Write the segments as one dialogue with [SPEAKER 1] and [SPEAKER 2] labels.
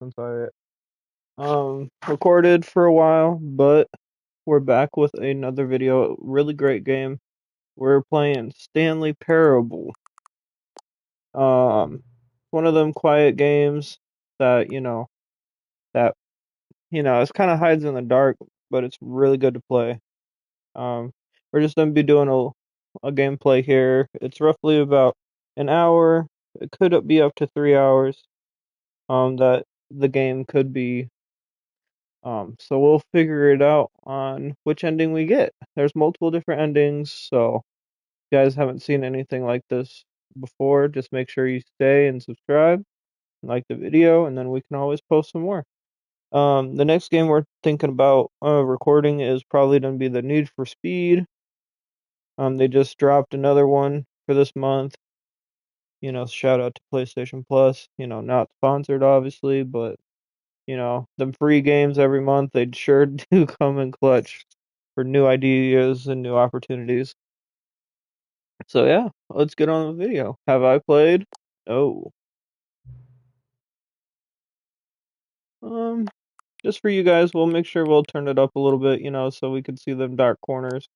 [SPEAKER 1] since I recorded for a while, but we're back with another video. Really great game. We're playing Stanley Parable. One of them quiet games that that it's kind of hides in the dark, but it's really good to play. Um, we're just gonna be doing a gameplay here. It's roughly about an hour. It could be up to 3 hours. That the game could be. So we'll figure it out on which ending we get. There's multiple different endings, so if you guys haven't seen anything like this before, just make sure you stay and subscribe, and like the video, and then we can always post some more. The next game we're thinking about recording is probably going to be the Need for Speed. They just dropped another one for this month. Shout out to PlayStation Plus. Not sponsored obviously, but them free games every month, they sure do come in clutch for new ideas and new opportunities. So yeah, let's get on the video. Have I played? No. Um, just for you guys, we'll make sure we'll turn it up a little bit, so we can see them dark corners.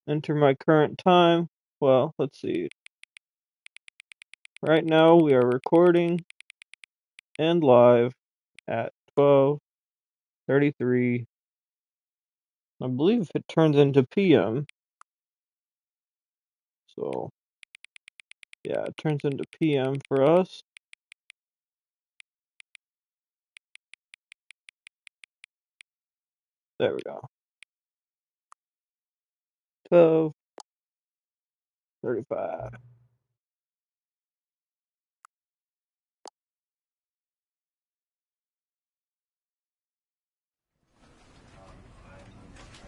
[SPEAKER 1] Enter my current time. Well, let's see. Right now we are recording and live at 12:33. I believe it turns into PM. So yeah, it turns into PM for us. There we go. 12:35.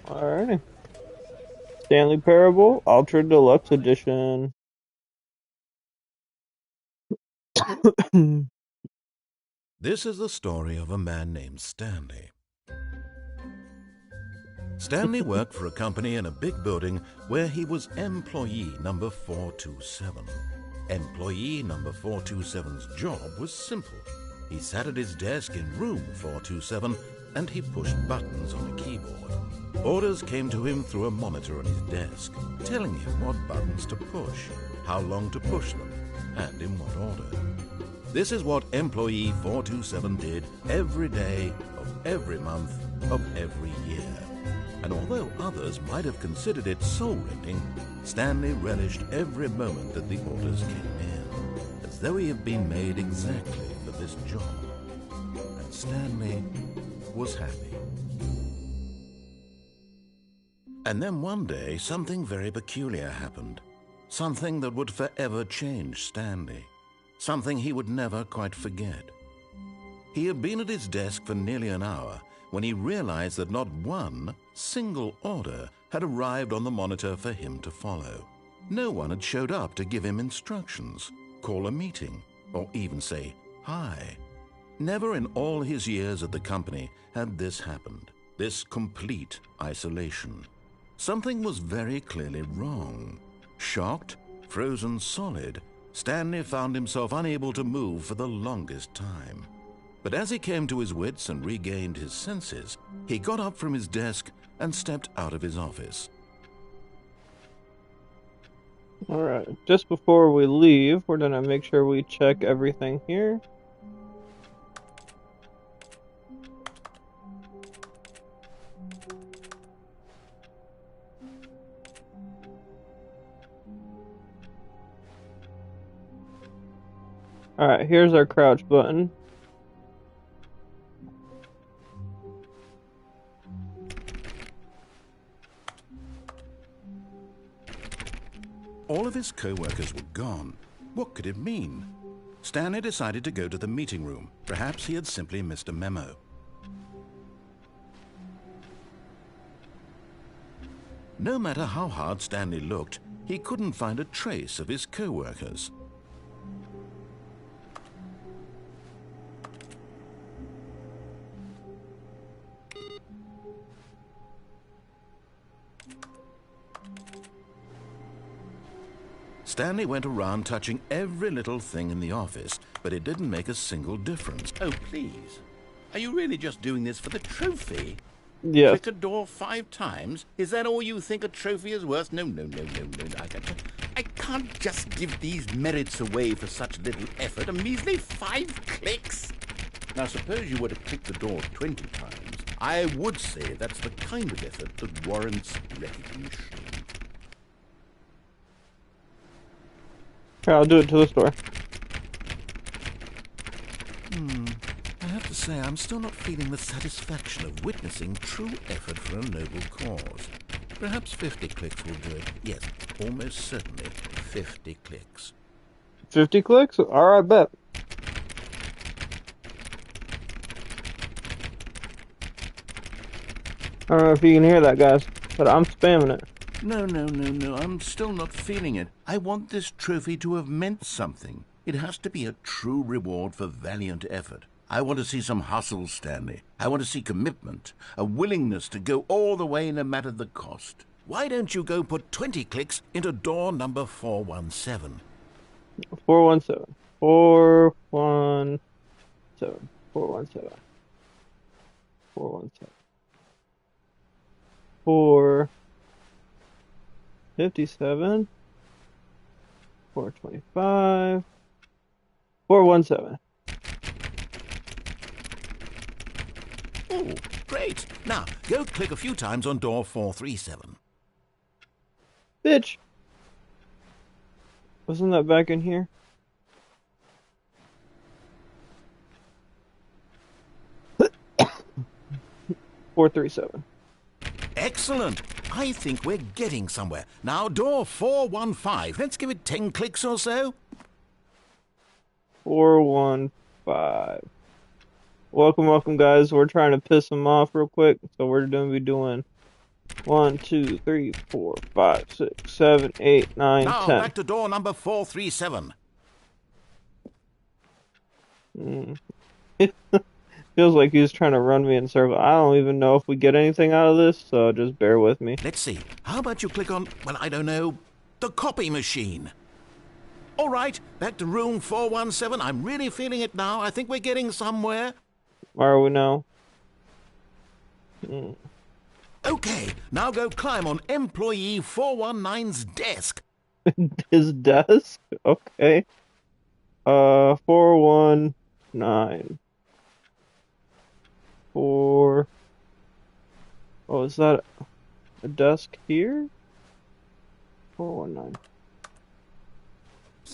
[SPEAKER 1] Alrighty. Stanley Parable, Ultra Deluxe Edition.
[SPEAKER 2] This is the story of a man named Stanley. Stanley worked for a company in a big building where he was employee number 427. Employee number 427's job was simple. He sat at his desk in room 427 and he pushed buttons on a keyboard. Orders came to him through a monitor on his desk, telling him what buttons to push, how long to push them, and in what order. This is what employee 427 did every day of every month of every year. And although others might have considered it soul-rending, Stanley relished every moment that the orders came in, as though he had been made exactly for this job. And Stanley was happy. And then one day, something very peculiar happened. Something that would forever change Stanley. Something he would never quite forget. He had been at his desk for nearly an hour when he realized that not one single order had arrived on the monitor for him to follow. No one had showed up to give him instructions, call a meeting, or even say hi. Never in all his years at the company had this happened, this complete isolation. Something was very clearly wrong. Shocked, frozen solid, Stanley found himself unable to move for the longest time. But as he came to his wits and regained his senses, he got up from his desk and stepped out of his office.
[SPEAKER 1] Alright, just before we leave, we're gonna make sure we check everything here. Alright, here's our crouch button.
[SPEAKER 2] All of his co-workers were gone. What could it mean? Stanley decided to go to the meeting room. Perhaps he had simply missed a memo. No matter how hard Stanley looked, he couldn't find a trace of his co-workers. Stanley went around touching every little thing in the office, but it didn't make a single difference.
[SPEAKER 3] Oh, please. Are you really just doing this for the trophy?
[SPEAKER 1] Yes.
[SPEAKER 3] Click a door 5 times? Is that all you think a trophy is worth? No, no, no, no, no. I can't just give these merits away for such little effort. A measly 5 clicks. Now, suppose you were to click the door 20 times. I would say that's the kind of effort that warrants recognition.
[SPEAKER 1] Here, I'll do it to this door.
[SPEAKER 2] I have to say, I'm still not feeling the satisfaction of witnessing true effort for a noble cause. Perhaps 50 clicks will do it. Yes, almost certainly 50 clicks.
[SPEAKER 1] 50 clicks? Alright, bet. I don't know if you can hear that, guys, but I'm spamming it.
[SPEAKER 3] No, no, no, no. I'm still not feeling it. I want this trophy to have meant something. It has to be a true reward for valiant effort. I want to see some hustle, Stanley. I want to see commitment, a willingness to go all the way no matter the cost. Why don't you go put 20 clicks into door number 417?
[SPEAKER 1] 417. 417. 417. 417. 457. 425. 417.
[SPEAKER 2] Oh, great. Now, go click a few times on door 437.
[SPEAKER 1] Bitch. Wasn't that back in here? Four, 3, 7.
[SPEAKER 2] Excellent. I think we're getting somewhere. Now, door 415. Let's give it 10 clicks or so.
[SPEAKER 1] 415. Welcome, guys. We're trying to piss them off real quick, so we're gonna be doing 1, 2, 3, 4, 5, 6, 7, 8, 9,
[SPEAKER 2] Now,
[SPEAKER 1] 10.
[SPEAKER 2] back to door number 437.
[SPEAKER 1] Feels like he's trying to run me in circles. I don't even know if we get anything out of this, so just bear with me.
[SPEAKER 2] Let's see. How about you click on, well, I don't know, the copy machine? All right, back to room 417. I'm really feeling it now. I think we're getting somewhere.
[SPEAKER 1] Where are we now?
[SPEAKER 2] Okay, now go climb on employee 419's desk.
[SPEAKER 1] His desk? Okay. 419. 4. Oh, is that a desk here? 419.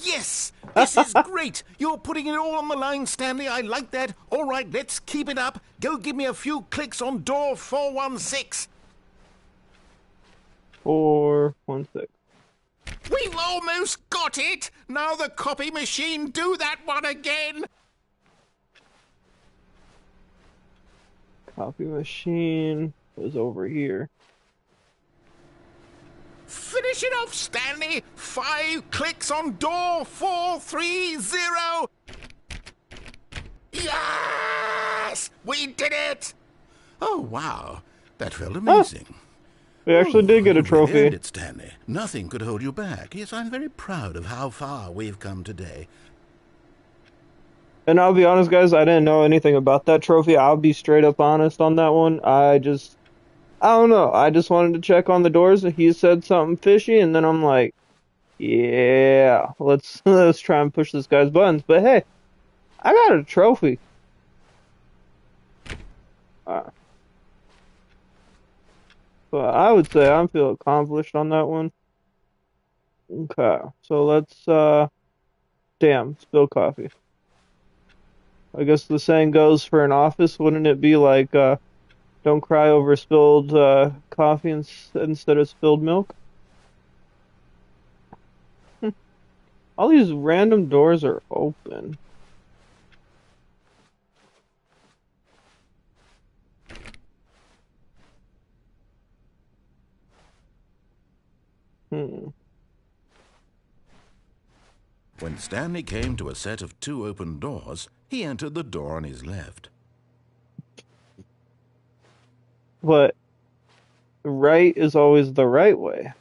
[SPEAKER 2] Yes, this is great. You're putting it all on the line, Stanley. I like that. All right, let's keep it up. Go give me a few clicks on door 416.
[SPEAKER 1] 416.
[SPEAKER 2] We've almost got it. Now the copy machine, do that one again.
[SPEAKER 1] Copy machine was over here.
[SPEAKER 2] Finish it off, Stanley. 5 clicks on door 430. Yes! We did it! Oh, wow. That felt amazing.
[SPEAKER 1] We actually did get a
[SPEAKER 2] You really
[SPEAKER 1] trophy.
[SPEAKER 2] earned it, Stanley. Nothing could hold you back. Yes, I'm very proud of how far we've come today.
[SPEAKER 1] And I'll be honest, guys, I didn't know anything about that trophy. I'll be straight up honest on that one. I don't know. I just wanted to check on the doors, and he said something fishy, and then I'm like, yeah, let's try and push this guy's buttons. But hey, I got a trophy. So I would say I feel accomplished on that one. Okay, so let's damn, spill coffee. I guess the saying goes for an office, wouldn't it be like don't cry over spilled coffee instead of spilled milk? All these random doors are open.
[SPEAKER 2] When Stanley came to a set of 2 open doors, he entered the door on his left.
[SPEAKER 1] But right is always the right way.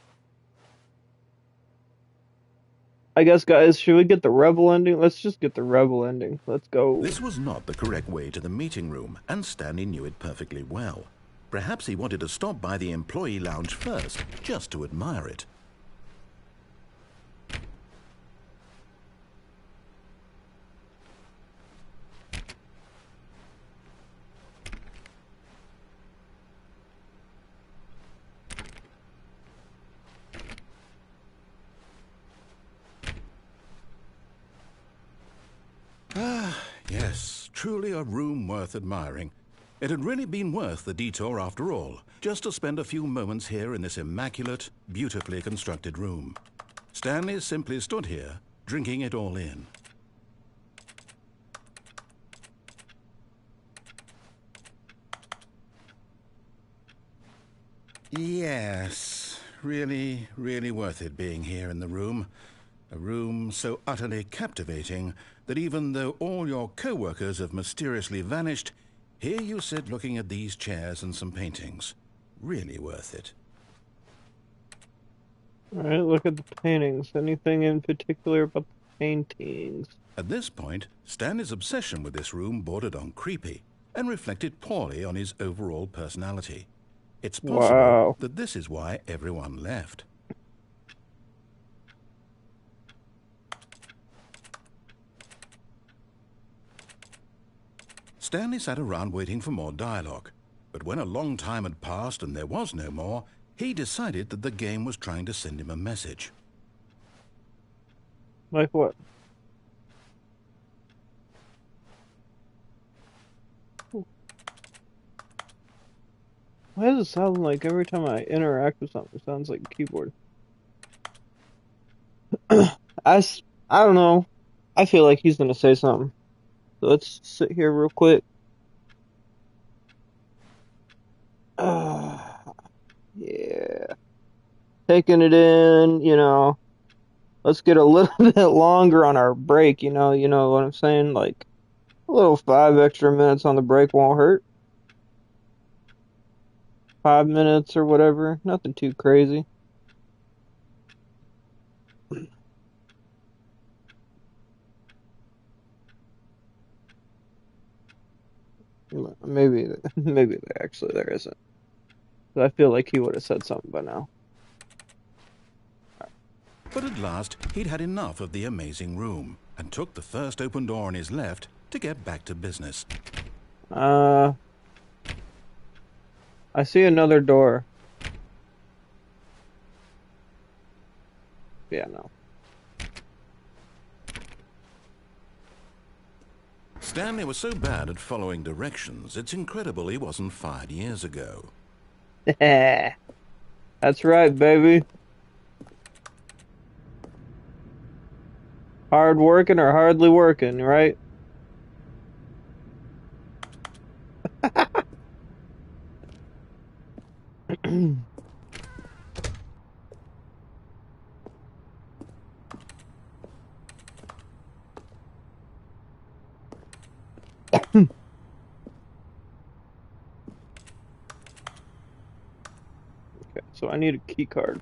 [SPEAKER 1] I guess, guys, should we get the rebel ending? Let's just get the rebel ending. Let's go.
[SPEAKER 2] This was not the correct way to the meeting room, and Stanley knew it perfectly well. Perhaps he wanted to stop by the employee lounge first, just to admire it. Yes, truly a room worth admiring. It had really been worth the detour after all, just to spend a few moments here in this immaculate, beautifully constructed room. Stanley simply stood here, drinking it all in. Yes, really, really worth it being here in the room. A room so utterly captivating that even though all your co-workers have mysteriously vanished, here you sit looking at these chairs and some paintings. Really worth it.
[SPEAKER 1] Alright, look at the paintings. Anything in particular about the paintings?
[SPEAKER 2] At this point, Stanley's obsession with this room bordered on creepy and reflected poorly on his overall personality. It's possible
[SPEAKER 1] Wow.
[SPEAKER 2] that this is why everyone left. Stanley sat around waiting for more dialogue, but when a long time had passed and there was no more, he decided that the game was trying to send him a message.
[SPEAKER 1] Like what? Why does it sound like every time I interact with something, it sounds like a keyboard? I don't know. I feel like he's gonna say something. So let's sit here real quick. Yeah. Taking it in, let's get a little bit longer on our break, you know what I'm saying? Like a little 5 extra minutes on the break won't hurt. 5 minutes or whatever. Nothing too crazy. Maybe, maybe actually there isn't. But I feel like he would have said something by now.
[SPEAKER 2] But at last, he'd had enough of the amazing room and took the first open door on his left to get back to business.
[SPEAKER 1] I see another door. Yeah, no.
[SPEAKER 2] Stanley was so bad at following directions, it's incredible he wasn't fired years ago.
[SPEAKER 1] That's right, baby. Hard working or hardly working, right? Okay, so I need a key card.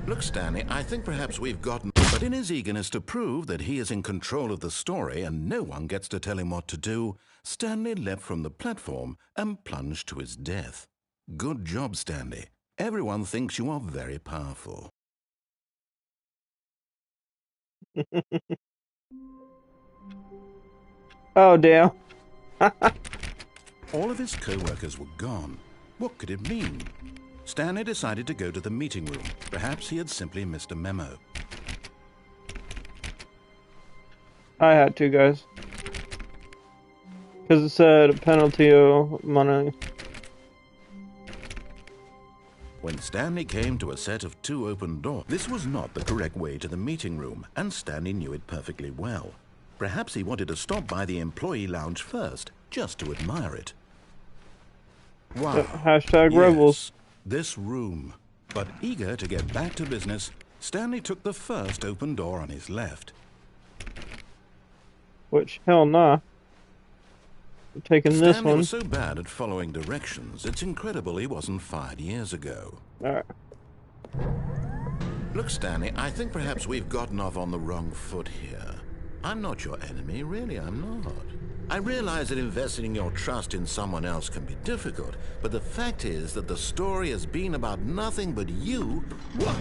[SPEAKER 2] Look, Stanley, I think perhaps we've gotten... But in his eagerness to prove that he is in control of the story and no one gets to tell him what to do, Stanley leapt from the platform and plunged to his death. Good job, Stanley. Everyone thinks you are very powerful.
[SPEAKER 1] Oh, damn.
[SPEAKER 2] All of his co-workers were gone. What could it mean? Stanley decided to go to the meeting room. Perhaps he had simply missed a memo.
[SPEAKER 1] I had to, guys. Because it said a penalty of money.
[SPEAKER 2] When Stanley came to a set of 2 open doors, this was not the correct way to the meeting room, and Stanley knew it perfectly well. Perhaps he wanted to stop by the employee lounge first, just to admire it. Wow.
[SPEAKER 1] Hashtag rebels.
[SPEAKER 2] This room. But eager to get back to business, Stanley took the first open door on his left.
[SPEAKER 1] Which, hell nah. I'm taking this
[SPEAKER 2] Stanley
[SPEAKER 1] one.
[SPEAKER 2] was so bad at following directions, it's incredible he wasn't fired years ago.
[SPEAKER 1] Alright.
[SPEAKER 2] Look, Stanley, I think perhaps we've gotten off on the wrong foot here. I'm not your enemy, really, I'm not. I realize that investing your trust in someone else can be difficult, but the fact is that the story has been about nothing but you. What?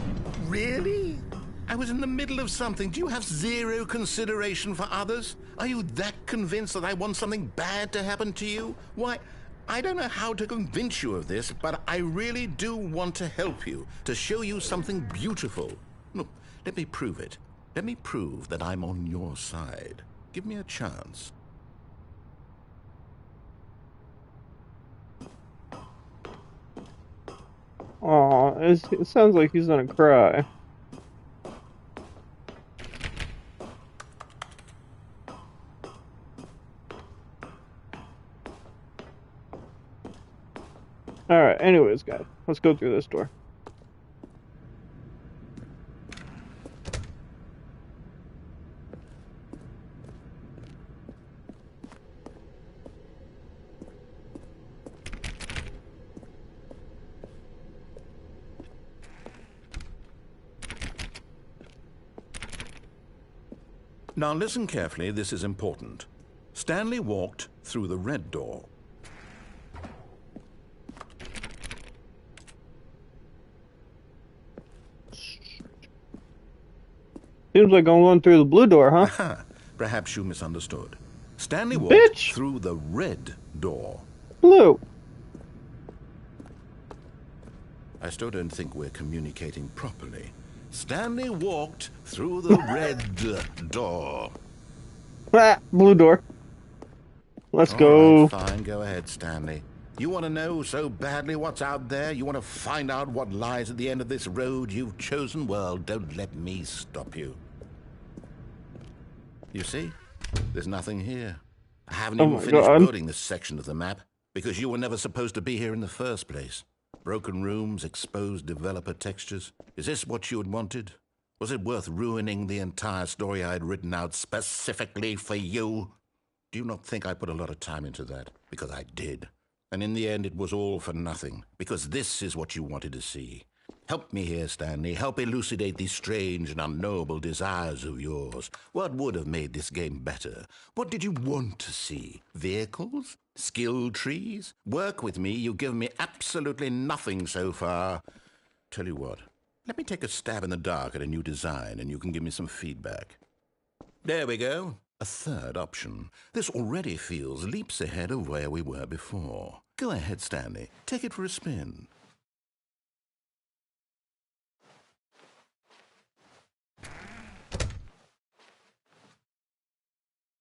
[SPEAKER 2] Really? I was in the middle of something. Do you have zero consideration for others? Are you that convinced that I want something bad to happen to you? Why, I don't know how to convince you of this, but I really do want to help you, to show you something beautiful. Look, let me prove it. Let me prove that I'm on your side. Give me a chance.
[SPEAKER 1] Aw, it sounds like he's gonna cry. Alright, anyways, guys, let's go through this door.
[SPEAKER 2] Now listen carefully, this is important. Stanley walked through the red door.
[SPEAKER 1] Seems like I'm going through the blue door, huh?
[SPEAKER 2] Aha, perhaps you misunderstood. Stanley walked
[SPEAKER 1] Bitch!
[SPEAKER 2] through the red door.
[SPEAKER 1] Blue!
[SPEAKER 2] I still don't think we're communicating properly. Stanley walked through the red door.
[SPEAKER 1] Ah, blue door. Let's
[SPEAKER 2] All
[SPEAKER 1] go.
[SPEAKER 2] right, fine, go ahead, Stanley. You want to know so badly what's out there? You want to find out what lies at the end of this road you've chosen? Well, don't let me stop you. You see? There's nothing here. I haven't
[SPEAKER 1] Oh
[SPEAKER 2] even
[SPEAKER 1] my
[SPEAKER 2] finished
[SPEAKER 1] God.
[SPEAKER 2] building this section of the map, because you were never supposed to be here in the first place. Broken rooms, exposed developer textures. Is this what you had wanted? Was it worth ruining the entire story I had written out specifically for you? Do you not think I put a lot of time into that? Because I did. And in the end, it was all for nothing, because this is what you wanted to see. Help me here, Stanley. Help elucidate these strange and unknowable desires of yours. What would have made this game better? What did you want to see? Vehicles? Skill trees? Work with me. You've given me absolutely nothing so far. Tell you what, let me take a stab in the dark at a new design, and you can give me some feedback. There we go. A third option. This already feels leaps ahead of where we were before. Go ahead, Stanley. Take it for a spin.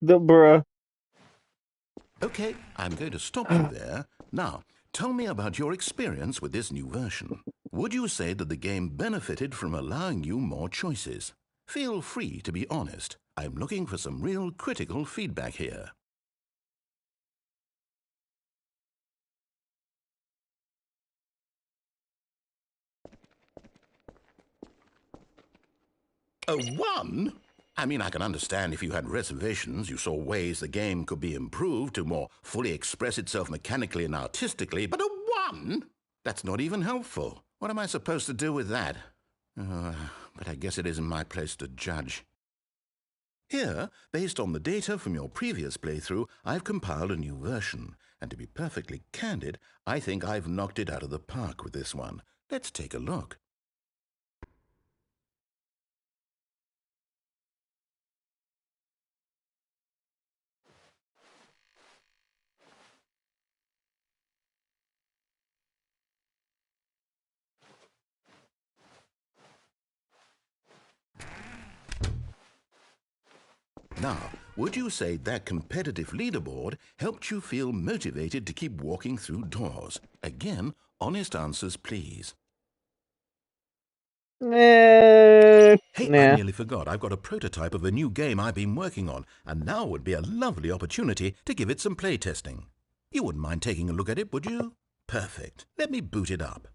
[SPEAKER 1] The bruh.
[SPEAKER 2] Okay, I'm going to stop you there. Now, tell me about your experience with this new version. Would you say that the game benefited from allowing you more choices? Feel free to be honest. I'm looking for some real critical feedback here. A 1? I mean, I can understand if you had reservations, you saw ways the game could be improved to more fully express itself mechanically and artistically, but a 1? That's not even helpful. What am I supposed to do with that? But I guess it isn't my place to judge. Here, based on the data from your previous playthrough, I've compiled a new version. And to be perfectly candid, I think I've knocked it out of the park with this one. Let's take a look. Now, would you say that competitive leaderboard helped you feel motivated to keep walking through doors? Again, honest answers, please. Hey, I
[SPEAKER 1] Nah.
[SPEAKER 2] nearly forgot. I've got a prototype of a new game I've been working on, and now would be a lovely opportunity to give it some playtesting. You wouldn't mind taking a look at it, would you? Perfect. Let me boot it up.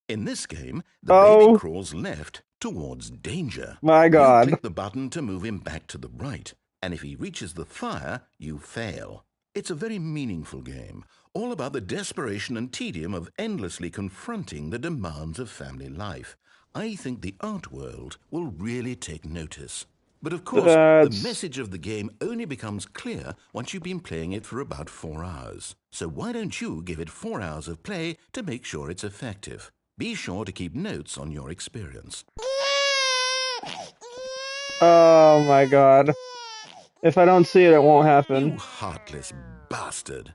[SPEAKER 2] In this game, the baby
[SPEAKER 1] Oh.
[SPEAKER 2] crawls left towards danger.
[SPEAKER 1] My
[SPEAKER 2] You
[SPEAKER 1] God.
[SPEAKER 2] click the button to move him back to the right, and if he reaches the fire, you fail. It's a very meaningful game, all about the desperation and tedium of endlessly confronting the demands of family life. I think the art world will really take notice. But of course, the
[SPEAKER 1] That's
[SPEAKER 2] message of the game only becomes clear once you've been playing it for about 4 hours. So why don't you give it 4 hours of play to make sure it's effective? Be sure to keep notes on your experience.
[SPEAKER 1] oh my God. If I don't see it, it won't happen.
[SPEAKER 2] You heartless bastard.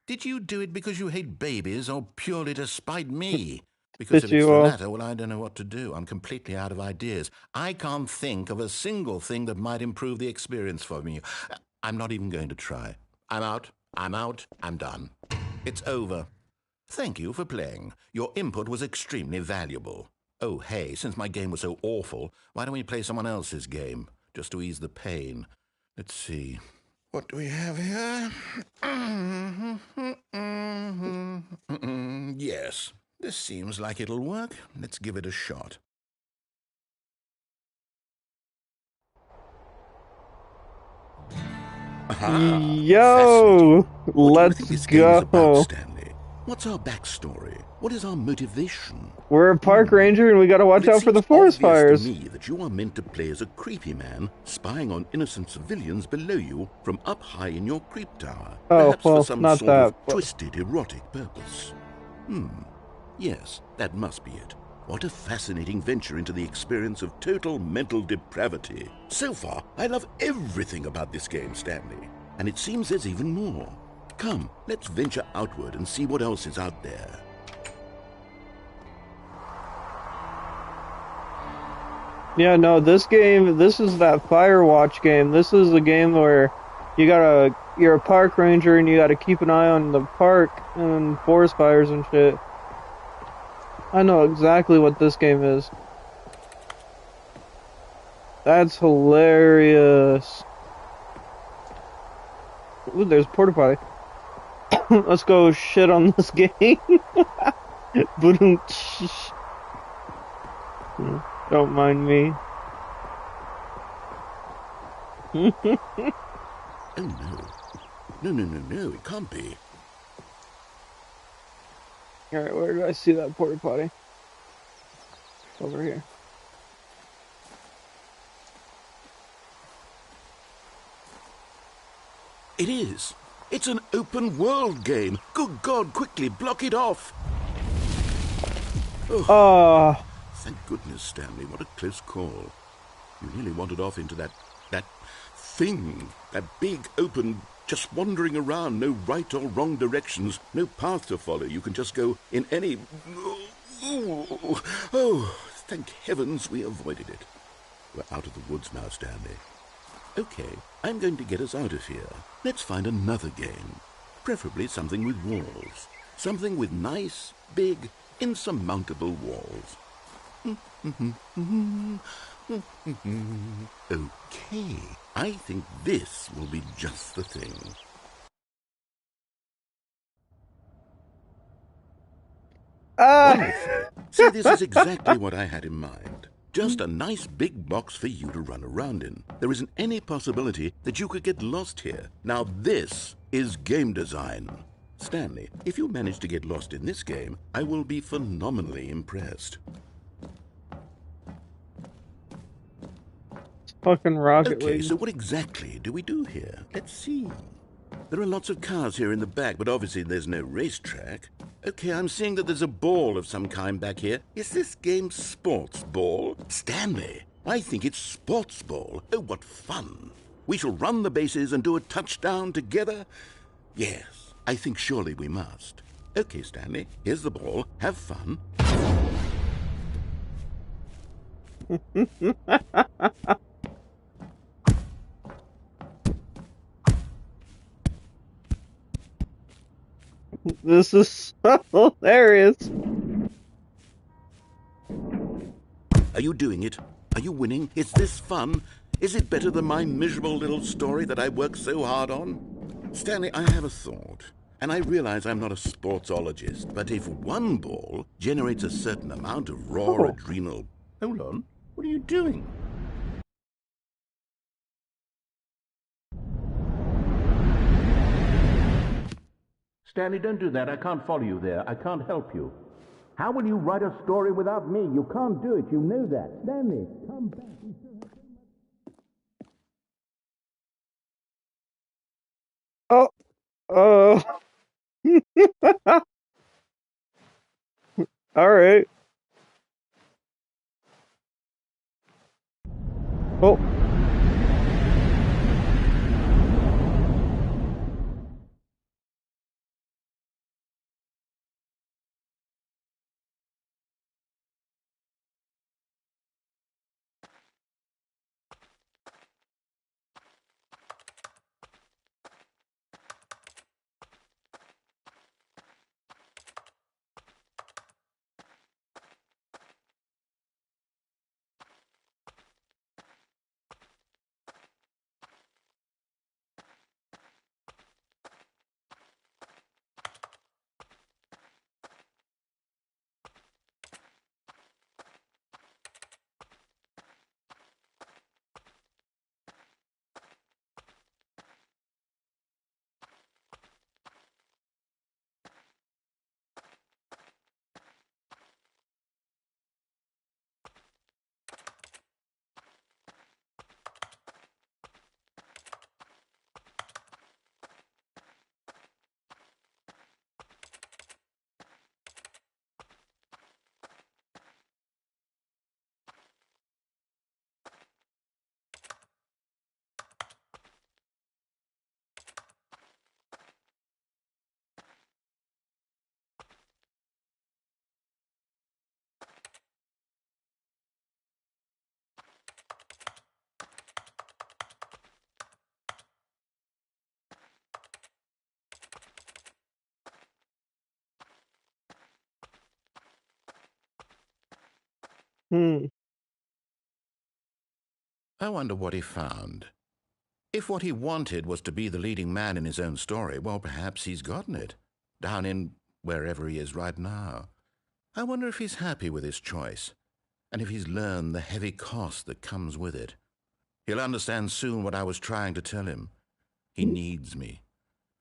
[SPEAKER 2] Did you do it because you hate babies or purely to spite me? Because
[SPEAKER 1] Piss
[SPEAKER 2] if it's
[SPEAKER 1] you
[SPEAKER 2] the
[SPEAKER 1] off.
[SPEAKER 2] latter, well, I don't know what to do. I'm completely out of ideas. I can't think of a single thing that might improve the experience for me. I'm not even going to try. I'm out. I'm done. It's over. Thank you for playing. Your input was extremely valuable. Oh, hey, since my game was so awful, why don't we play someone else's game, just to ease the pain? Let's see. What do we have here? Yes, this seems like it'll work. Let's give it a shot. Aha! Fascinating.
[SPEAKER 1] Yo,
[SPEAKER 2] What do you
[SPEAKER 1] let's
[SPEAKER 2] think this game is about,
[SPEAKER 1] go.
[SPEAKER 2] Stanley? What's our backstory? What is our motivation?
[SPEAKER 1] We're a park ranger and we gotta watch
[SPEAKER 2] Well, it
[SPEAKER 1] out for the
[SPEAKER 2] seems
[SPEAKER 1] forest
[SPEAKER 2] obvious to
[SPEAKER 1] fires.
[SPEAKER 2] me that you are meant to play as a creepy man, spying on innocent civilians below you from up high in your creep tower,
[SPEAKER 1] Oh,
[SPEAKER 2] perhaps for
[SPEAKER 1] well,
[SPEAKER 2] some
[SPEAKER 1] not
[SPEAKER 2] sort
[SPEAKER 1] that,
[SPEAKER 2] of
[SPEAKER 1] but
[SPEAKER 2] twisted, erotic purpose. Yes, that must be it. What a fascinating venture into the experience of total mental depravity. So far, I love everything about this game, Stanley. And it seems there's even more. Come, let's venture outward and see what else is out there.
[SPEAKER 1] yeah, no, this game, this is that Firewatch game. This is a game where you're a park ranger and you gotta keep an eye on the park and forest fires and shit. I know exactly what this game is. That's hilarious. Ooh, there's a porta potty. Let's go shit on this game. Boom. Don't mind me.
[SPEAKER 2] Oh no. No, it can't be.
[SPEAKER 1] Alright, where did I see that porta potty? Over here.
[SPEAKER 2] It is. It's an open world game. Good God, quickly block it off.
[SPEAKER 1] Oh,
[SPEAKER 2] Thank goodness, Stanley. What a close call. You nearly wandered off into that thing. That big, open, just wandering around. No right or wrong directions. No path to follow. You can just go in any... Oh, thank heavens we avoided it. We're out of the woods now, Stanley. Okay, I'm going to get us out of here. Let's find another game. Preferably something with walls. Something with nice, big, insurmountable walls. Okay, I think this will be just the thing. Wonderful. See, this is exactly what I had in mind. Just a nice big box for you to run around in. There isn't any possibility that you could get lost here. Now this is game design. Stanley, if you manage to get lost in this game, I will be phenomenally impressed.
[SPEAKER 1] fucking Rocket
[SPEAKER 2] Okay,
[SPEAKER 1] League.
[SPEAKER 2] so what exactly do we do here? Let's see. There are lots of cars here in the back, but obviously there's no racetrack. Okay, I'm seeing that there's a ball of some kind back here. Is this game sports ball? Stanley, I think it's sports ball. Oh, what fun. We shall run the bases and do a touchdown together? Yes, I think surely we must. Okay, Stanley, here's the ball. Have fun.
[SPEAKER 1] This is so hilarious.
[SPEAKER 2] Are you doing it? Are you winning? Is this fun? Is it better than my miserable little story that I worked so hard on? Stanley, I have a thought. And I realize I'm not a sportsologist, but if one ball generates a certain amount of raw
[SPEAKER 1] Oh.
[SPEAKER 2] adrenal... Hold on.
[SPEAKER 3] What are you doing? Stanley, don't do that. I can't follow you there. I can't help you. How will you write a story without me? You can't do it. You know that. Stanley, come back.
[SPEAKER 1] Oh, uh, all right. Oh, hmm.
[SPEAKER 2] I wonder what he found. If what he wanted was to be the leading man in his own story, well, perhaps he's gotten it, down in wherever he is right now. I wonder if he's happy with his choice, and if he's learned the heavy cost that comes with it. He'll understand soon what I was trying to tell him. He needs me.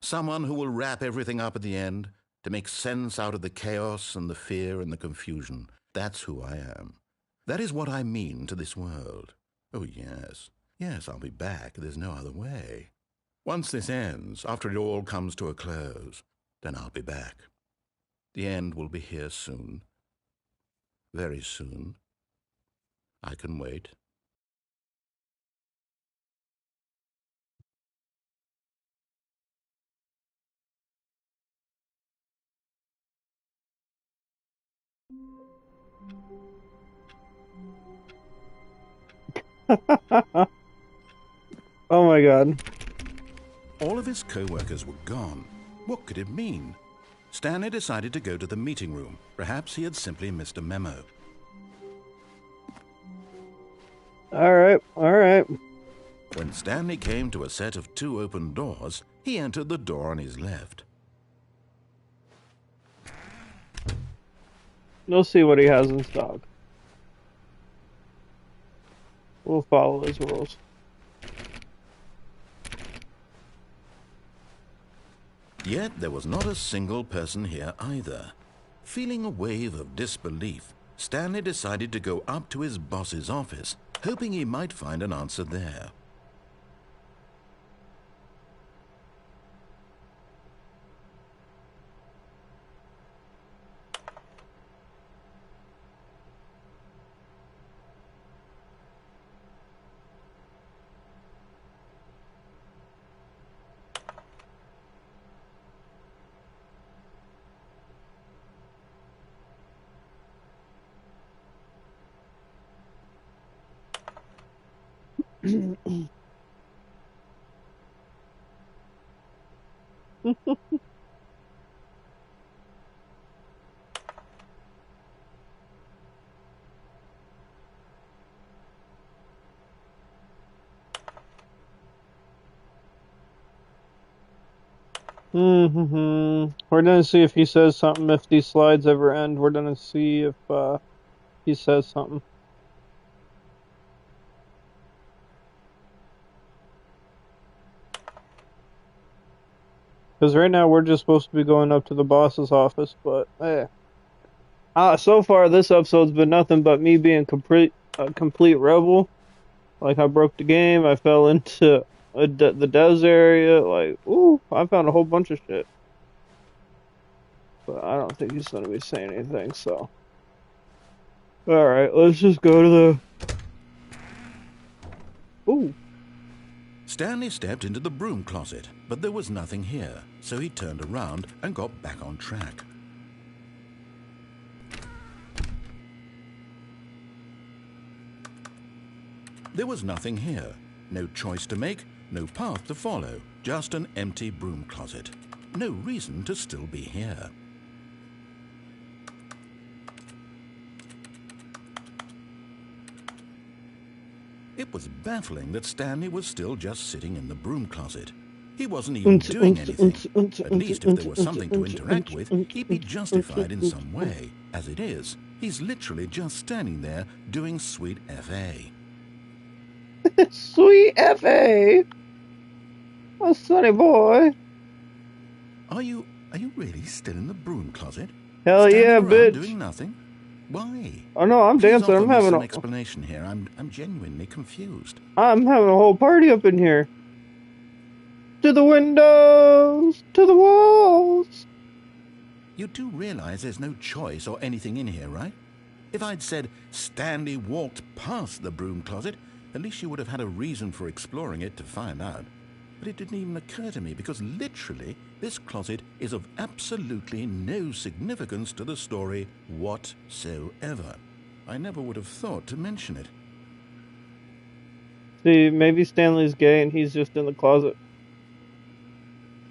[SPEAKER 2] Someone who will wrap everything up at the end, to make sense out of the chaos and the fear and the confusion. That's who I am. That is what I mean to this world. Oh, yes. Yes, I'll be back. There's no other way. Once this ends, after it all comes to a close, then I'll be back. The end will be here soon. Very soon. I can wait.
[SPEAKER 1] Oh my God.
[SPEAKER 2] All of his co-workers were gone. What could it mean? Stanley decided to go to the meeting room. Perhaps he had simply missed a memo.
[SPEAKER 1] All right, all right.
[SPEAKER 2] When Stanley came to a set of 2 open doors, he entered the door on his left.
[SPEAKER 1] We'll see what he has in stock. We'll follow his rules.
[SPEAKER 2] Yet there was not a single person here either. Feeling a wave of disbelief, Stanley decided to go up to his boss's office, hoping he might find an answer there.
[SPEAKER 1] We're gonna see if he says something. If these slides ever end, we're gonna see if he says something. Because right now we're just supposed to be going up to the boss's office, but so far this episode's been nothing but me being a complete rebel. Like I broke the game, I fell into the Des area. Like, ooh, I found a whole bunch of shit. But I don't think he's gonna be saying anything. So, all right, let's just go to the. Ooh.
[SPEAKER 2] Stanley stepped into the broom closet, but there was nothing here, so he turned around and got back on track. There was nothing here. No choice to make, no path to follow, just an empty broom closet. No reason to still be here. It was baffling that Stanley was still just sitting in the broom closet. He wasn't even doing anything. At least if there was something to interact with, he'd be justified in some way. As it is, he's literally just standing there doing sweet F.A.
[SPEAKER 1] Sweet F.A. Oh, sonny boy.
[SPEAKER 2] Are you really still in the broom closet?
[SPEAKER 1] Hell
[SPEAKER 2] Standing
[SPEAKER 1] yeah,
[SPEAKER 2] around
[SPEAKER 1] bitch.
[SPEAKER 2] doing nothing? Why?
[SPEAKER 1] Oh no, I'm
[SPEAKER 2] Please
[SPEAKER 1] dancing.
[SPEAKER 2] offer
[SPEAKER 1] I'm
[SPEAKER 2] me
[SPEAKER 1] having
[SPEAKER 2] some
[SPEAKER 1] a.
[SPEAKER 2] explanation here. I'm genuinely confused.
[SPEAKER 1] I'm having a whole party up in here. To the windows, to the walls.
[SPEAKER 2] You do realize there's no choice or anything in here, right? If I'd said Stanley walked past the broom closet, at least you would have had a reason for exploring it to find out. But it didn't even occur to me because literally this closet is of absolutely no significance to the story whatsoever. I never would have thought to mention it.
[SPEAKER 1] See, maybe Stanley's gay and he's just in the closet.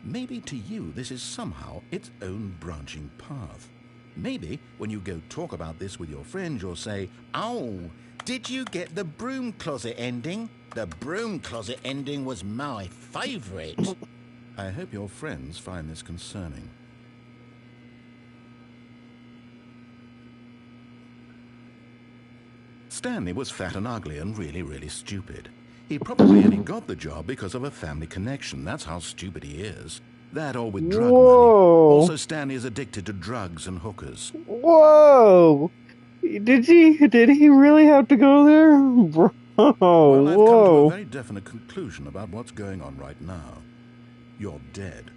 [SPEAKER 2] Maybe to you this is somehow its own branching path. Maybe when you go talk about this with your friends you'll say, "Oh, did you get the broom closet ending? The broom closet ending was my favourite." I hope your friends find this concerning. Stanley was fat and ugly and really stupid. He probably only got the job because of a family connection. That's how stupid he is. That or with drug money. Also, Stanley is addicted to drugs and hookers.
[SPEAKER 1] Whoa! Did he really have to go there? Bro,
[SPEAKER 2] well, I've come to a
[SPEAKER 1] whoa.
[SPEAKER 2] very definite conclusion about what's going on right now. You're dead.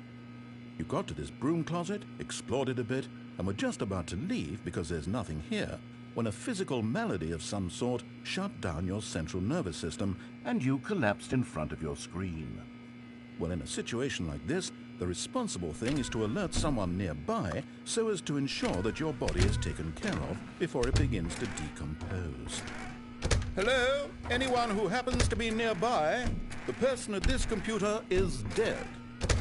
[SPEAKER 2] You got to this broom closet, explored it a bit, and were just about to leave because there's nothing here, when a physical malady of some sort shut down your central nervous system and you collapsed in front of your screen. Well, in a situation like this, the responsible thing is to alert someone nearby so as to ensure that your body is taken care of before it begins to decompose. Hello? Anyone who happens to be nearby? The person at this computer is dead.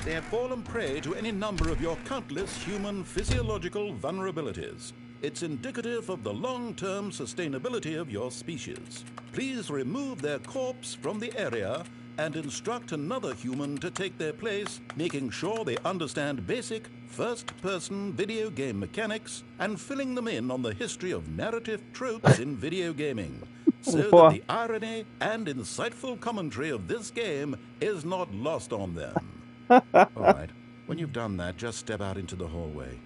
[SPEAKER 2] They have fallen prey to any number of your countless human physiological vulnerabilities. It's indicative of the long-term sustainability of your species. Please remove their corpse from the area and instruct another human to take their place, making sure they understand basic first-person video game mechanics and filling them in on the history of narrative tropes in video gaming, so that the irony and insightful commentary of this game is not lost on them. All right, when you've done that, just step out into the hallway.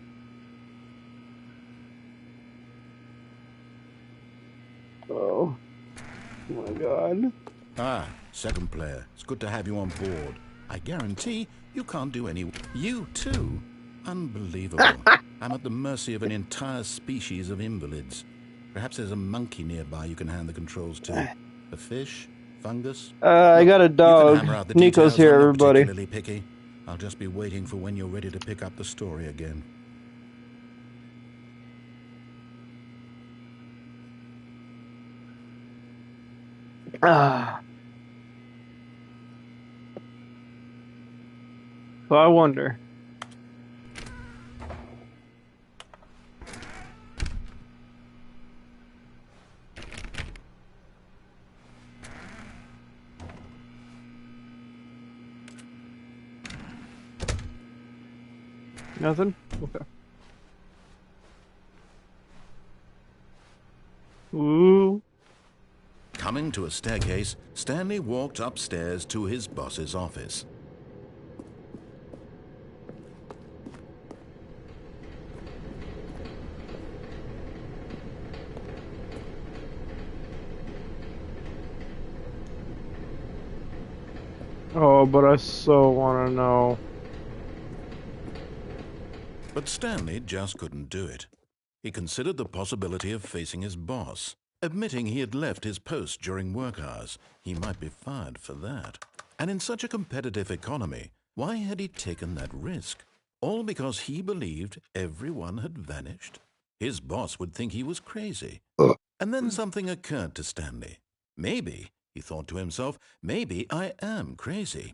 [SPEAKER 1] Oh my God.
[SPEAKER 2] Ah, second player. It's good to have you on board. I guarantee you can't do any... You too? Unbelievable. I'm at the mercy of an entire species of invalids. Perhaps there's a monkey nearby you can hand the controls to. A fish? Fungus?
[SPEAKER 1] I got a dog. Nico's here,
[SPEAKER 2] I'm not
[SPEAKER 1] everybody.
[SPEAKER 2] particularly picky. I'll just be waiting for when you're ready to pick up the story again.
[SPEAKER 1] Ah. So I wonder. Nothing? Okay. Ooh.
[SPEAKER 2] Coming to a staircase, Stanley walked upstairs to his boss's office.
[SPEAKER 1] Oh, but I so want to know.
[SPEAKER 2] But Stanley just couldn't do it. He considered the possibility of facing his boss, admitting he had left his post during work hours. He might be fired for that. And in such a competitive economy, why had he taken that risk? All because he believed everyone had vanished? His boss would think he was crazy. And then something occurred to Stanley. Maybe, he thought to himself, maybe I am crazy.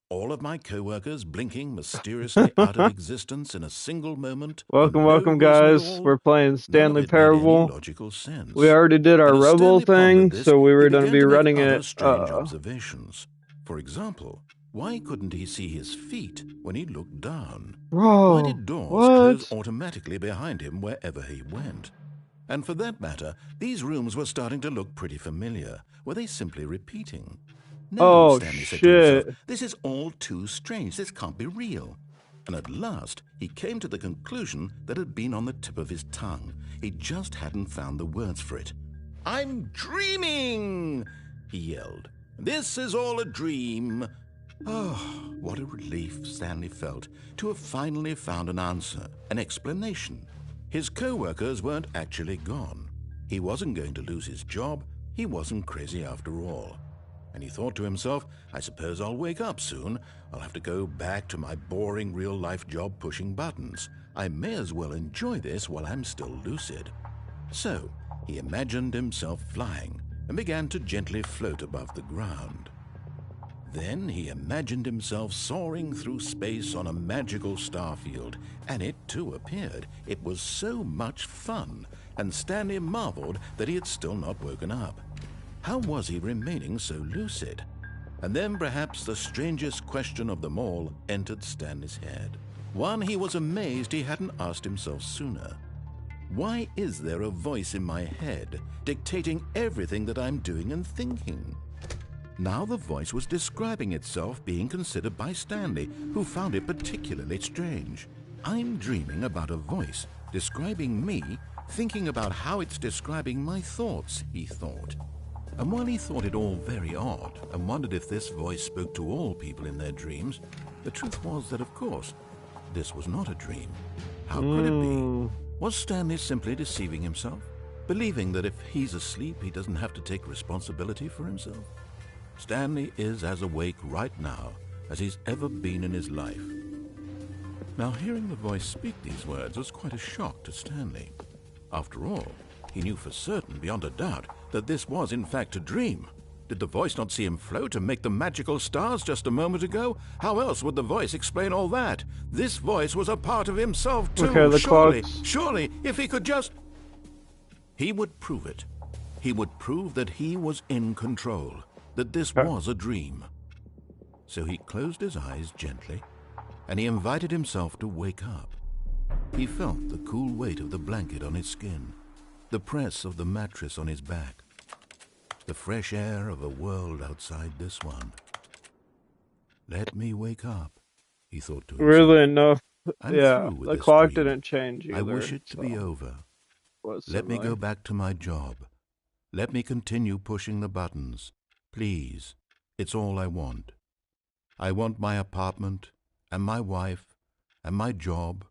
[SPEAKER 2] All of my co-workers blinking mysteriously out of existence in a single moment for
[SPEAKER 1] Welcome,
[SPEAKER 2] no
[SPEAKER 1] welcome,
[SPEAKER 2] reason at
[SPEAKER 1] guys.
[SPEAKER 2] all.
[SPEAKER 1] We're playing
[SPEAKER 2] None of
[SPEAKER 1] Stanley
[SPEAKER 2] it made any
[SPEAKER 1] Parable.
[SPEAKER 2] logical
[SPEAKER 1] We
[SPEAKER 2] sense.
[SPEAKER 1] already did our
[SPEAKER 2] And as
[SPEAKER 1] Rebel
[SPEAKER 2] Stanley pondered
[SPEAKER 1] thing,
[SPEAKER 2] this,
[SPEAKER 1] so we
[SPEAKER 2] he
[SPEAKER 1] were going to
[SPEAKER 2] began
[SPEAKER 1] be
[SPEAKER 2] to make
[SPEAKER 1] running
[SPEAKER 2] other
[SPEAKER 1] it.
[SPEAKER 2] strange observations. For example, why couldn't he see his feet when he looked down? Why
[SPEAKER 1] Bro,
[SPEAKER 2] did doors close
[SPEAKER 1] what?
[SPEAKER 2] automatically behind him wherever he went? And for that matter, these rooms were starting to look pretty familiar. Were they simply repeating? No,
[SPEAKER 1] Oh,
[SPEAKER 2] Stanley said to himself,
[SPEAKER 1] shit.
[SPEAKER 2] this is all too strange. This can't be real. And at last, he came to the conclusion that had been on the tip of his tongue. He just hadn't found the words for it. I'm dreaming, he yelled. This is all a dream. Oh, what a relief Stanley felt to have finally found an answer, an explanation. His co-workers weren't actually gone. He wasn't going to lose his job. He wasn't crazy after all. And he thought to himself, I suppose I'll wake up soon. I'll have to go back to my boring real-life job pushing buttons. I may as well enjoy this while I'm still lucid. So he imagined himself flying and began to gently float above the ground. Then he imagined himself soaring through space on a magical starfield, and it too appeared. It was so much fun, and Stanley marveled that he had still not woken up. How was he remaining so lucid? And then perhaps the strangest question of them all entered Stanley's head. One he was amazed he hadn't asked himself sooner. Why is there a voice in my head dictating everything that I'm doing and thinking? Now the voice was describing itself being considered by Stanley, who found it particularly strange. I'm dreaming about a voice describing me, thinking about how it's describing my thoughts, he thought. And while he thought it all very odd and wondered if this voice spoke to all people in their dreams, the truth was that, of course, this was not a dream. How could it be? Was Stanley simply deceiving himself, believing that if he's asleep, he doesn't have to take responsibility for himself? Stanley is as awake right now as he's ever been in his life. Now, hearing the voice speak these words was quite a shock to Stanley. After all, he knew for certain, beyond a doubt, that this was in fact a dream. Did the voice not see him float and make the magical stars just a moment ago? How else would the voice explain all that? This voice was a part of himself too.
[SPEAKER 1] Okay, the
[SPEAKER 2] Surely,
[SPEAKER 1] clock's...
[SPEAKER 2] surely, if he could just... He would prove it. He would prove that he was in control, that this
[SPEAKER 1] Okay.
[SPEAKER 2] was a dream. So he closed his eyes gently, and he invited himself to wake up. He felt the cool weight of the blanket on his skin, the press of the mattress on his back, the fresh air of a world outside this one. Let me wake up, he thought to
[SPEAKER 1] Weirdly
[SPEAKER 2] himself.
[SPEAKER 1] enough,
[SPEAKER 2] I'm
[SPEAKER 1] yeah,
[SPEAKER 2] through with
[SPEAKER 1] the
[SPEAKER 2] this
[SPEAKER 1] clock
[SPEAKER 2] dream.
[SPEAKER 1] didn't change
[SPEAKER 2] I
[SPEAKER 1] either,
[SPEAKER 2] wish it to be
[SPEAKER 1] so
[SPEAKER 2] over.
[SPEAKER 1] was
[SPEAKER 2] Let me go
[SPEAKER 1] similar.
[SPEAKER 2] back to my job. Let me continue pushing the buttons. Please, it's all I want. I want my apartment, and my wife, and my job.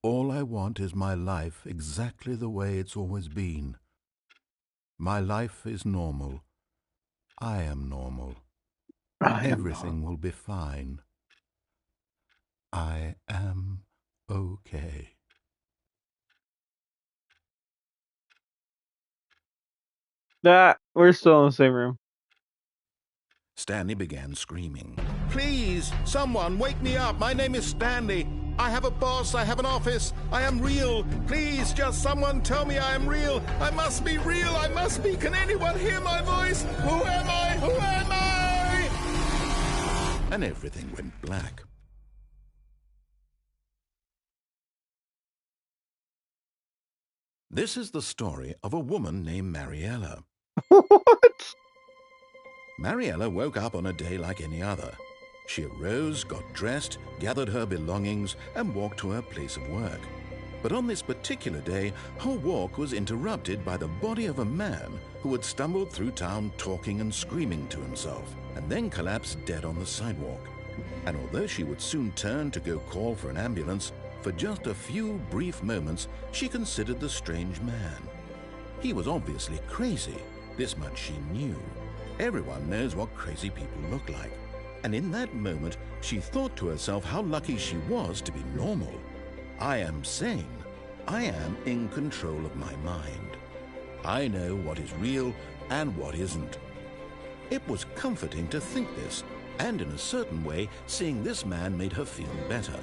[SPEAKER 2] All I want is my life exactly the way it's always been. My life is normal. I am normal.
[SPEAKER 1] I am
[SPEAKER 2] Everything
[SPEAKER 1] normal.
[SPEAKER 2] will be fine. I am okay.
[SPEAKER 1] We're still in the same room.
[SPEAKER 2] Stanley began screaming. Please, someone, wake me up. My name is Stanley. I have a boss. I have an office. I am real. Please, just someone tell me I am real. I must be real. I must be. Can anyone hear my voice? Who am I? Who am I? And everything went black. This is the story of a woman named Mariella.
[SPEAKER 1] What?
[SPEAKER 2] Mariella woke up on a day like any other. She arose, got dressed, gathered her belongings, and walked to her place of work. But on this particular day, her walk was interrupted by the body of a man who had stumbled through town talking and screaming to himself, and then collapsed dead on the sidewalk. And although she would soon turn to go call for an ambulance, for just a few brief moments she considered the strange man. He was obviously crazy, this much she knew. Everyone knows what crazy people look like. And in that moment, she thought to herself how lucky she was to be normal. I am sane. I am in control of my mind. I know what is real and what isn't. It was comforting to think this, and in a certain way, seeing this man made her feel better.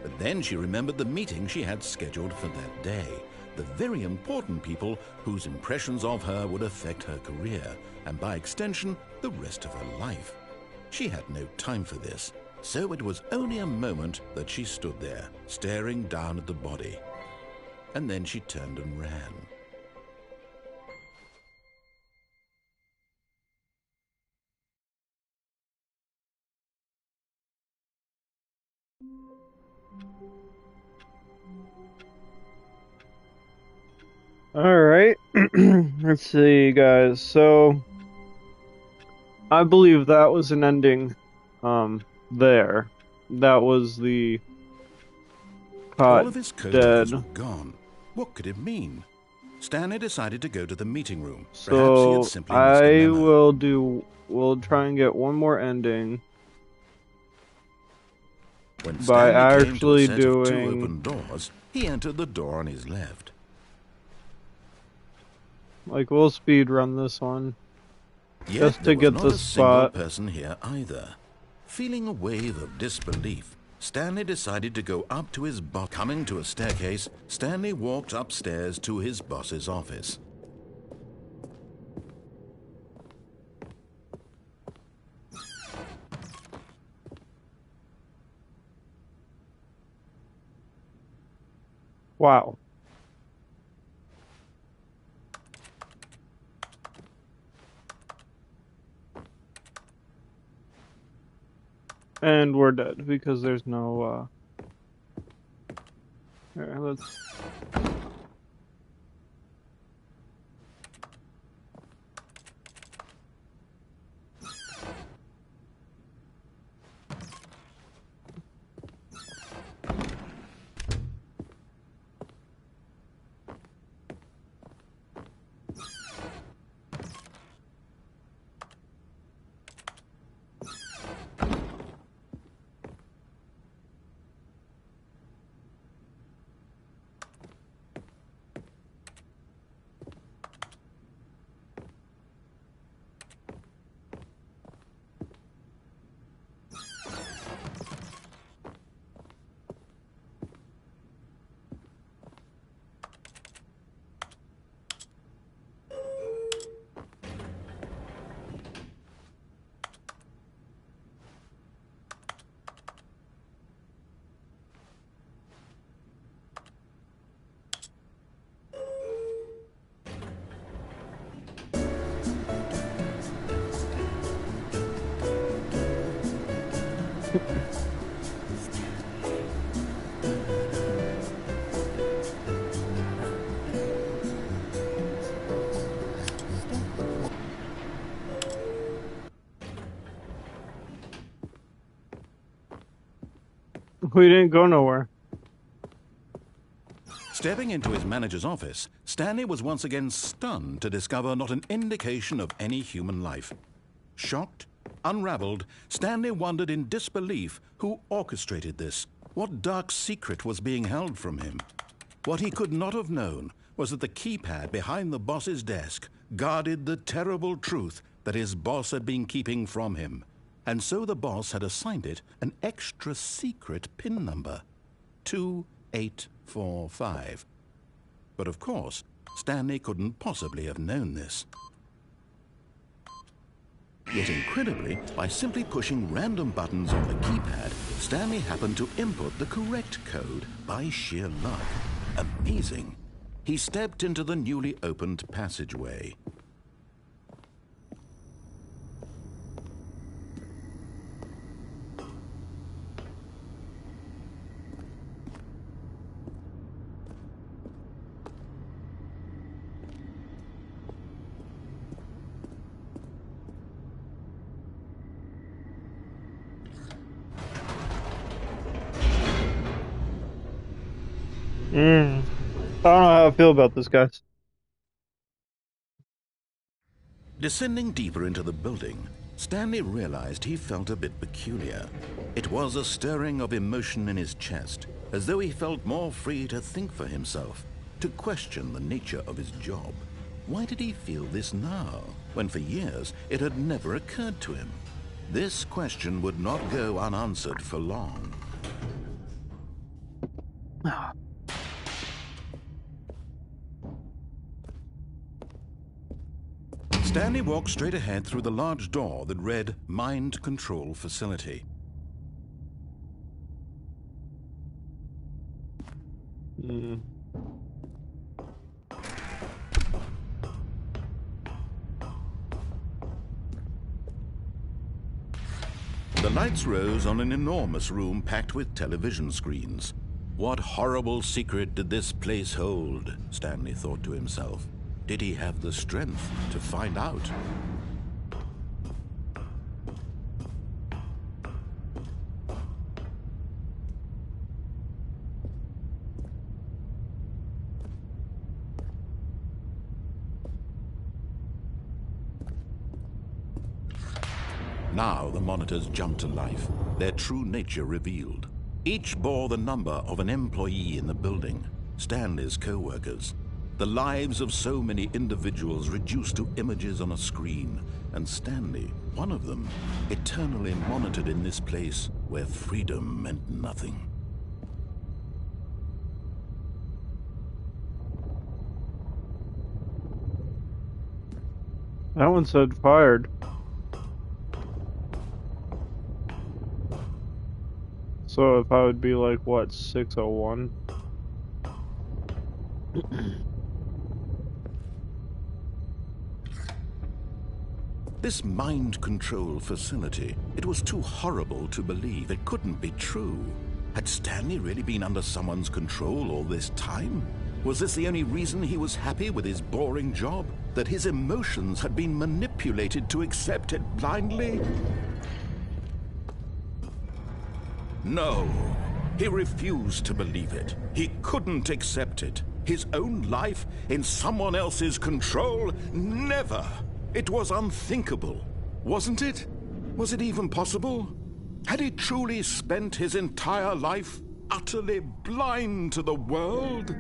[SPEAKER 2] But then she remembered the meeting she had scheduled for that day, the very important people whose impressions of her would affect her career, and by extension, the rest of her life. She had no time for this, so it was only a moment that she stood there, staring down at the body. And then she turned and ran.
[SPEAKER 1] Alright. Let's see, guys. So, I believe that was an ending, there. That was the caught
[SPEAKER 2] All of his co-workers
[SPEAKER 1] dead.
[SPEAKER 2] were gone. What could it mean? Stanley decided to go to the meeting room. Perhaps he had
[SPEAKER 1] So,
[SPEAKER 2] simply missed a memo.
[SPEAKER 1] we'll try and get one more ending
[SPEAKER 2] When
[SPEAKER 1] by
[SPEAKER 2] Stanley came to a
[SPEAKER 1] actually
[SPEAKER 2] set of two
[SPEAKER 1] doing,
[SPEAKER 2] open doors, he entered the door on his left.
[SPEAKER 1] like, we'll speed run this one,
[SPEAKER 2] Yet
[SPEAKER 1] just
[SPEAKER 2] there
[SPEAKER 1] to
[SPEAKER 2] was
[SPEAKER 1] get
[SPEAKER 2] not
[SPEAKER 1] the
[SPEAKER 2] a single
[SPEAKER 1] spot.
[SPEAKER 2] person here either. Feeling a wave of disbelief, Stanley decided to go up to his boss. Coming to a staircase, Stanley walked upstairs to his boss's office.
[SPEAKER 1] Wow. And we're dead, because there's no, here, let's... We didn't go nowhere.
[SPEAKER 2] Stepping into his manager's office, Stanley was once again stunned to discover not an indication of any human life. Shocked, unraveled, Stanley wondered in disbelief who orchestrated this. What dark secret was being held from him? What he could not have known was that the keypad behind the boss's desk guarded the terrible truth that his boss had been keeping from him. And so the boss had assigned it an extra secret PIN number, 2845. But of course, Stanley couldn't possibly have known this. Yet incredibly, by simply pushing random buttons on the keypad, Stanley happened to input the correct code by sheer luck. Amazing. He stepped into the newly opened passageway.
[SPEAKER 1] Mm. I don't know how I feel about this, guys.
[SPEAKER 2] Descending deeper into the building, Stanley realized he felt a bit peculiar. It was a stirring of emotion in his chest, as though he felt more free to think for himself, to question the nature of his job. Why did he feel this now, when for years it had never occurred to him? This question would not go unanswered for long. Stanley walked straight ahead through the large door that read Mind Control Facility.
[SPEAKER 1] Mm.
[SPEAKER 2] The lights rose on an enormous room packed with television screens. What horrible secret did this place hold? Stanley thought to himself. Did he have the strength to find out? Now the monitors jumped to life, their true nature revealed. Each bore the number of an employee in the building, Stanley's co-workers. The lives of so many individuals reduced to images on a screen, and Stanley, one of them, eternally monitored in this place where freedom meant nothing.
[SPEAKER 1] That one said fired. So if I would be like, what, 601?
[SPEAKER 2] This mind control facility, it was too horrible to believe. It couldn't be true. Had Stanley really been under someone's control all this time? Was this the only reason he was happy with his boring job? That his emotions had been manipulated to accept it blindly? No, he refused to believe it. He couldn't accept it. His own life in someone else's control? Never! It was unthinkable, wasn't it? Was it even possible? Had he truly spent his entire life utterly blind to the world?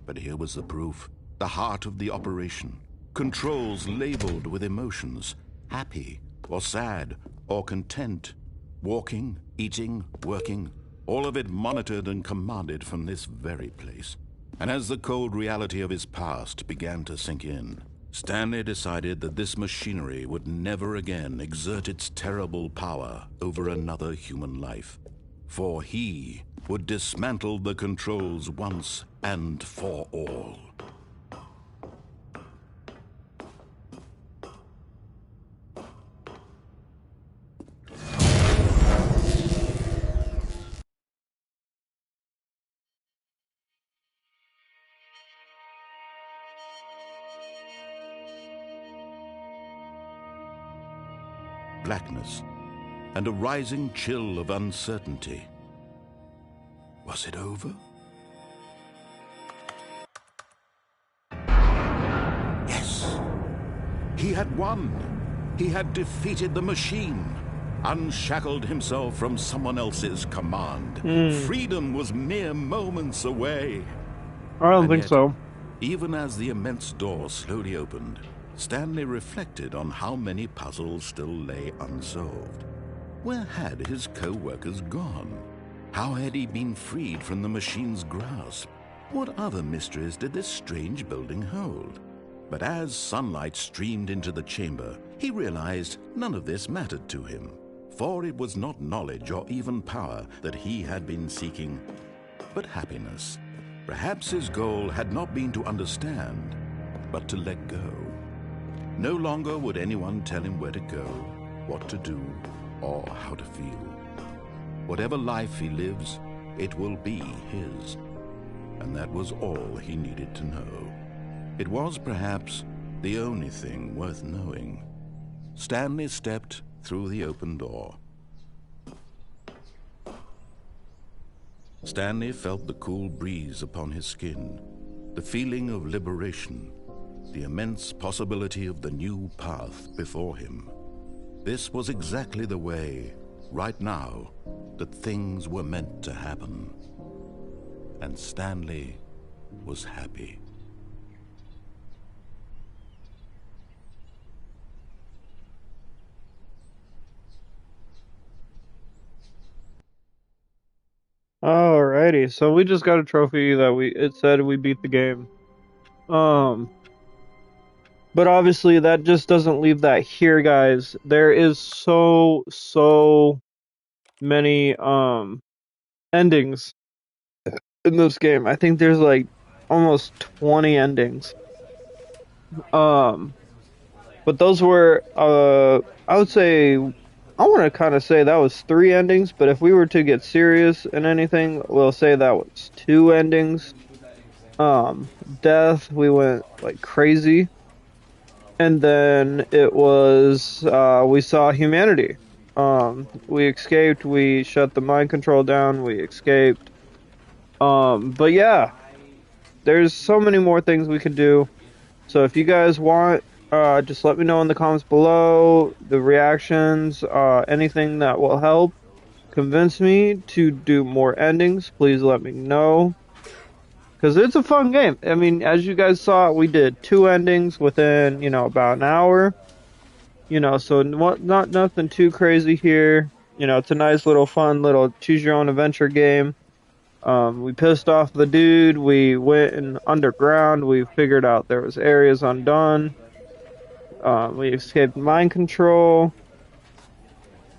[SPEAKER 2] But here was the proof, the heart of the operation. Controls labeled with emotions, happy or sad or content, walking, eating, working, all of it monitored and commanded from this very place. And as the cold reality of his past began to sink in, Stanley decided that this machinery would never again exert its terrible power over another human life. For he would dismantle the controls once and for all. Blackness and a rising chill of uncertainty. Was it over? Yes! He had won! He had defeated the machine, unshackled himself from someone else's command. Freedom was mere moments away.
[SPEAKER 1] I don't
[SPEAKER 2] And
[SPEAKER 1] think
[SPEAKER 2] yet,
[SPEAKER 1] so.
[SPEAKER 2] even as the immense door slowly opened, Stanley reflected on how many puzzles still lay unsolved. Where had his co-workers gone? How had he been freed from the machine's grasp? What other mysteries did this strange building hold? But as sunlight streamed into the chamber, he realized none of this mattered to him, for it was not knowledge or even power that he had been seeking, but happiness. Perhaps his goal had not been to understand, but to let go. No longer would anyone tell him where to go, what to do, or how to feel. Whatever life he lives, it will be his. And that was all he needed to know. It was perhaps the only thing worth knowing. Stanley stepped through the open door. Stanley felt the cool breeze upon his skin, the feeling of liberation, the immense possibility of the new path before him. This was exactly the way, right now, that things were meant to happen. And Stanley was happy.
[SPEAKER 1] Alrighty, so we just got a trophy that it said we beat the game. Um, but obviously that just doesn't leave that here, guys. There is so many endings in this game. I think there's like almost 20 endings. Um, but those were I would say I want to kind of say that was three endings, but if we were to get serious in anything, we'll say that was two endings. Death, we went like crazy. And then it was we saw humanity. We escaped, we shut the mind control down, we escaped. But yeah, there's so many more things we could do. So if you guys want, just let me know in the comments below the reactions, anything that will help convince me to do more endings. Please let me know. Because it's a fun game. I mean, as you guys saw, we did two endings within, about an hour. So not nothing too crazy here. It's a nice little fun little choose your own adventure game. We pissed off the dude. We went in underground. We figured out there was areas undone. We escaped mind control.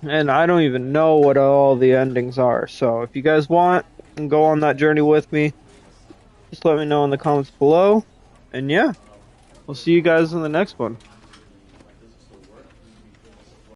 [SPEAKER 1] And I don't even know what all the endings are. So if you guys want and go on that journey with me, just let me know in the comments below. And yeah, we'll see you guys in the next one.